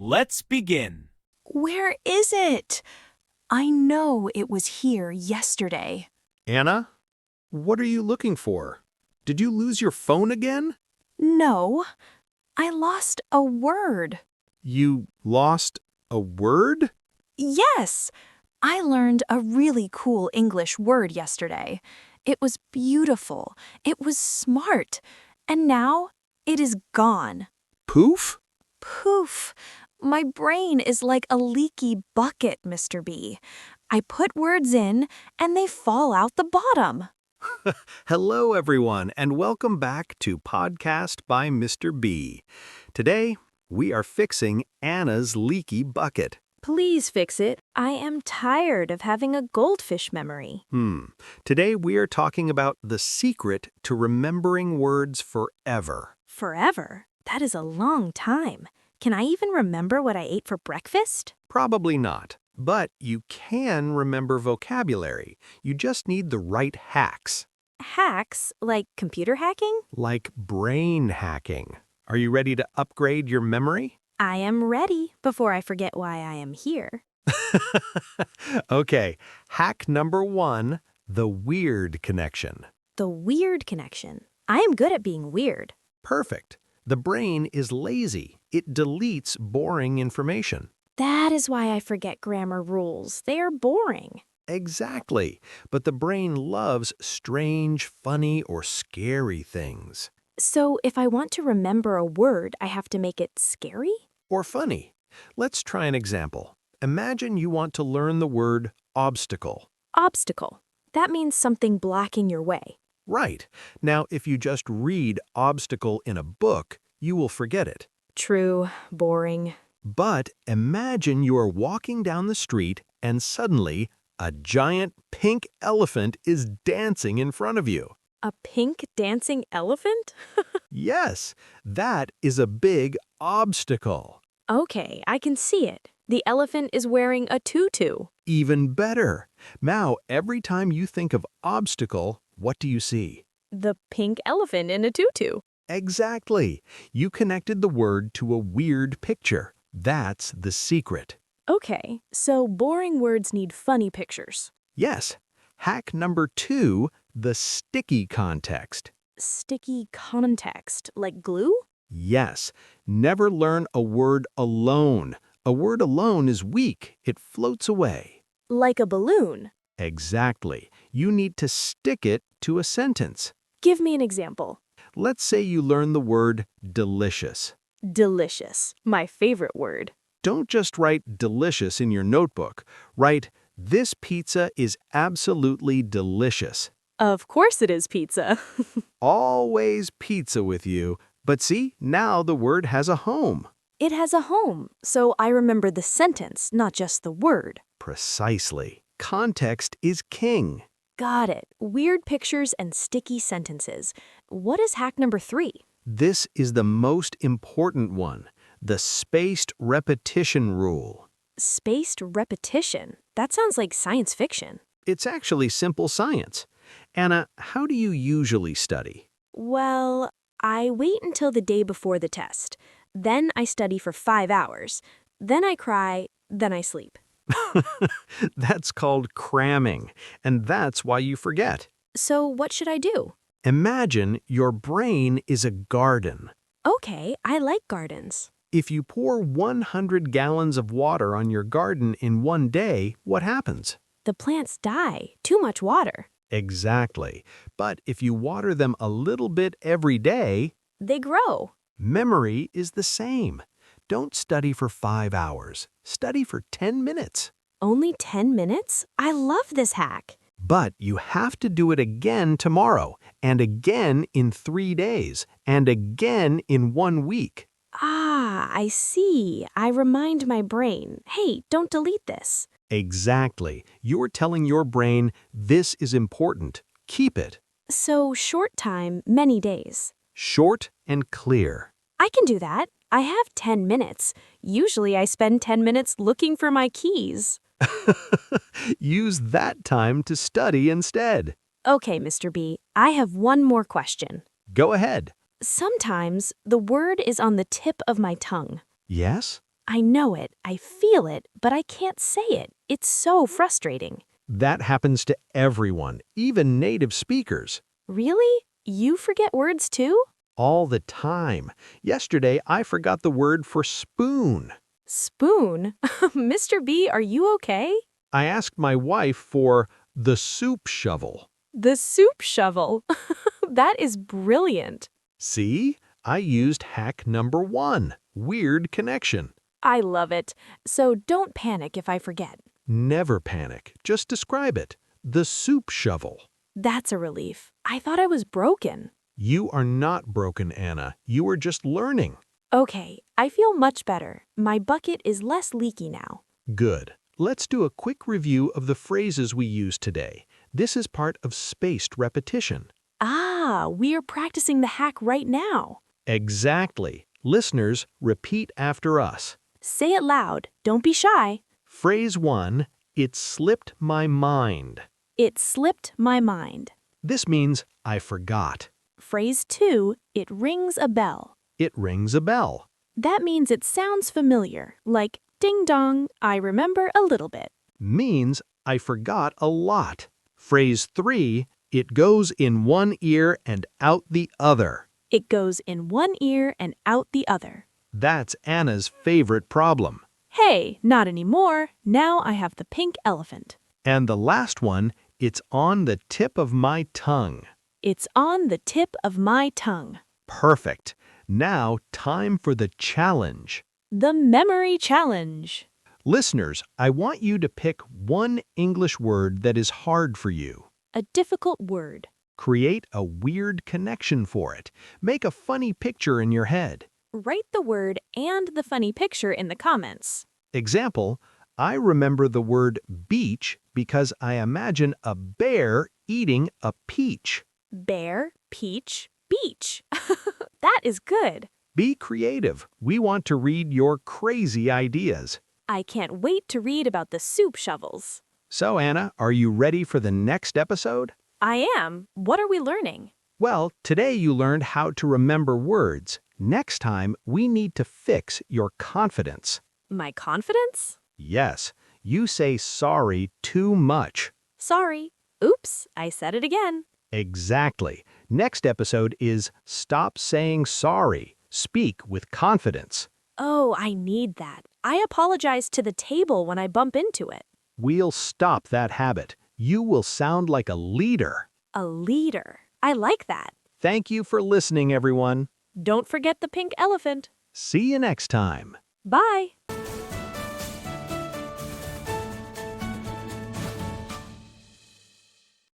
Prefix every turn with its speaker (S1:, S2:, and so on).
S1: Let's begin.
S2: Where is it? I know it was here yesterday.
S3: Anna, what are you looking for? Did you lose your phone again?
S2: No, I lost a word.
S3: You lost a word?
S2: Yes, I learned a really cool English word yesterday. It was beautiful. It was smart. And now it is gone.
S3: Poof?
S2: Poof. My brain is like a leaky bucket, Mr. B. I put words in and they fall out the bottom.
S3: Hello, everyone, and welcome back to Podcast by Mr. B. Today, we are fixing Anna's leaky bucket.
S2: Please fix it. I am tired of having a goldfish memory.
S3: Today, we are talking about the secret to remembering words forever.
S2: Forever? That is a long time. Can I even remember what I ate for breakfast?
S3: Probably not, but you can remember vocabulary. You just need the right hacks,
S2: Hacks? Like computer hacking?
S3: like brain hacking. Are you ready to upgrade your memory?
S2: I am ready before I forget why I am here.
S3: Okay, hack number 1, the weird connection.
S2: The weird connection. I am good at being weird.
S3: Perfect. The brain is lazy. It deletes boring information.
S2: That is why I forget grammar rules. They are boring.
S3: Exactly. But the brain loves strange, funny, or scary things.
S2: So if I want to remember a word, I have to make it scary?
S3: Or funny. Let's try an example. Imagine you want to learn the word obstacle.
S2: Obstacle. That means something blocking your way.
S3: Right. Now, if you just read obstacle in a book, you will forget it.
S2: True. Boring.
S3: But imagine you are walking down the street and suddenly a giant pink elephant is dancing in front of you.
S2: A pink dancing elephant?
S3: Yes, that is a big obstacle.
S2: Okay, I can see it. The elephant is wearing a tutu.
S3: Even better. Now, every time you think of obstacle, what do you see?
S2: The pink elephant in a tutu.
S3: Exactly. You connected the word to a weird picture. That's the secret.
S2: Okay, so boring words need funny pictures.
S3: Yes. Hack number 2, the sticky context.
S2: Sticky context, like glue?
S3: Yes. Never learn a word alone. A word alone is weak. It floats away.
S2: Like a balloon.
S3: Exactly. You need to stick it to a sentence.
S2: Give me an example.
S3: Let's say you learn the word delicious.
S2: Delicious, my favorite word.
S3: Don't just write delicious in your notebook. Write, this pizza is absolutely delicious.
S2: Of course it is pizza.
S3: Always pizza with you. But see, now the word has a home.
S2: It has a home, so I remember the sentence, not just the word.
S3: Precisely. Context is king.
S2: Got it. Weird pictures and sticky sentences. What is hack number 3?
S3: This is the most important one, the spaced repetition rule.
S2: Spaced repetition. That sounds like science fiction.
S3: It's actually simple science. Anna, how do you usually study?
S2: Well, I wait until the day before the test. Then I study for 5 hours. Then I cry. Then I sleep.
S3: That's called cramming, and that's why you forget.
S2: So what should I do?
S3: Imagine your brain is a garden.
S2: Okay, I like gardens.
S3: If you pour 100 gallons of water on your garden in one day, what happens?
S2: The plants die. Too much water.
S3: Exactly. But if you water them a little bit every day,
S2: They grow.
S3: memory is the same. Don't study for 5 hours. Study for 10 minutes.
S2: Only 10 minutes? I love this hack.
S3: But you have to do it again tomorrow, and again in 3 days, and again in 1 week.
S2: Ah, I see. I remind my brain, hey, don't delete this.
S3: Exactly. You're telling your brain, this is important. Keep it.
S2: So short time, many days.
S3: Short and clear.
S2: I can do that. I have 10 minutes. Usually I spend 10 minutes looking for my keys.
S3: Use that time to study instead.
S2: Okay, Mr. B, I have one more question.
S3: Go ahead.
S2: Sometimes the word is on the tip of my tongue.
S3: Yes?
S2: I know it, I feel it, but I can't say it. It's so frustrating.
S3: That happens to everyone, even native speakers.
S2: Really? You forget words too?
S3: All the time. Yesterday, I forgot the word for spoon.
S2: Spoon? Mr. B, are you okay?
S3: I asked my wife for the soup shovel.
S2: The soup shovel. That is brilliant.
S3: See? I used hack number 1. Weird connection.
S2: I love it. So don't panic if I forget.
S3: Never panic. Just describe it. The soup shovel.
S2: That's a relief. I thought I was broken.
S3: You are not broken, Anna. You are just learning.
S2: Okay, I feel much better. My bucket is less leaky now.
S3: Good. Let's do a quick review of the phrases we used today. This is part of spaced repetition.
S2: Ah, we are practicing the hack right now.
S3: Exactly. Listeners, repeat after us.
S2: Say it loud. Don't be shy.
S3: Phrase 1, it slipped my mind.
S2: It slipped my mind.
S3: This means I forgot.
S2: Phrase 2, it rings a bell.
S3: It rings a bell.
S2: That means it sounds familiar, like ding dong, I remember a little bit.
S3: Means I forgot a lot. Phrase 3, it goes in one ear and out the other.
S2: It goes in one ear and out the other.
S3: That's Anna's favorite problem.
S2: Hey, not anymore. Now I have the pink elephant.
S3: And the last one, it's on the tip of my tongue.
S2: It's on the tip of my tongue.
S3: Perfect. Now, time for the challenge.
S2: The memory challenge.
S3: Listeners, I want you to pick one English word that is hard for you.
S2: A difficult word.
S3: Create a weird connection for it. Make a funny picture in your head.
S2: Write the word and the funny picture in the comments.
S3: Example, I remember the word beach because I imagine a bear eating a peach.
S2: Bear, peach, beach. That is good.
S3: Be creative. We want to read your crazy ideas.
S2: I can't wait to read about the soup shovels.
S3: So, Anna, are you ready for the next episode?
S2: I am. What are we learning?
S3: Well, today you learned how to remember words. Next time, we need to fix your confidence.
S2: My confidence?
S3: Yes, you say sorry too much.
S2: Sorry. Oops, I said it again.
S3: Exactly. Next episode is Stop Saying Sorry. Speak with confidence.
S2: Oh, I need that. I apologize to the table when I bump into it.
S3: We'll stop that habit. You will sound like a leader.
S2: A leader. I like that.
S3: Thank you for listening, everyone.
S2: Don't forget the pink elephant.
S3: See you next time.
S2: Bye.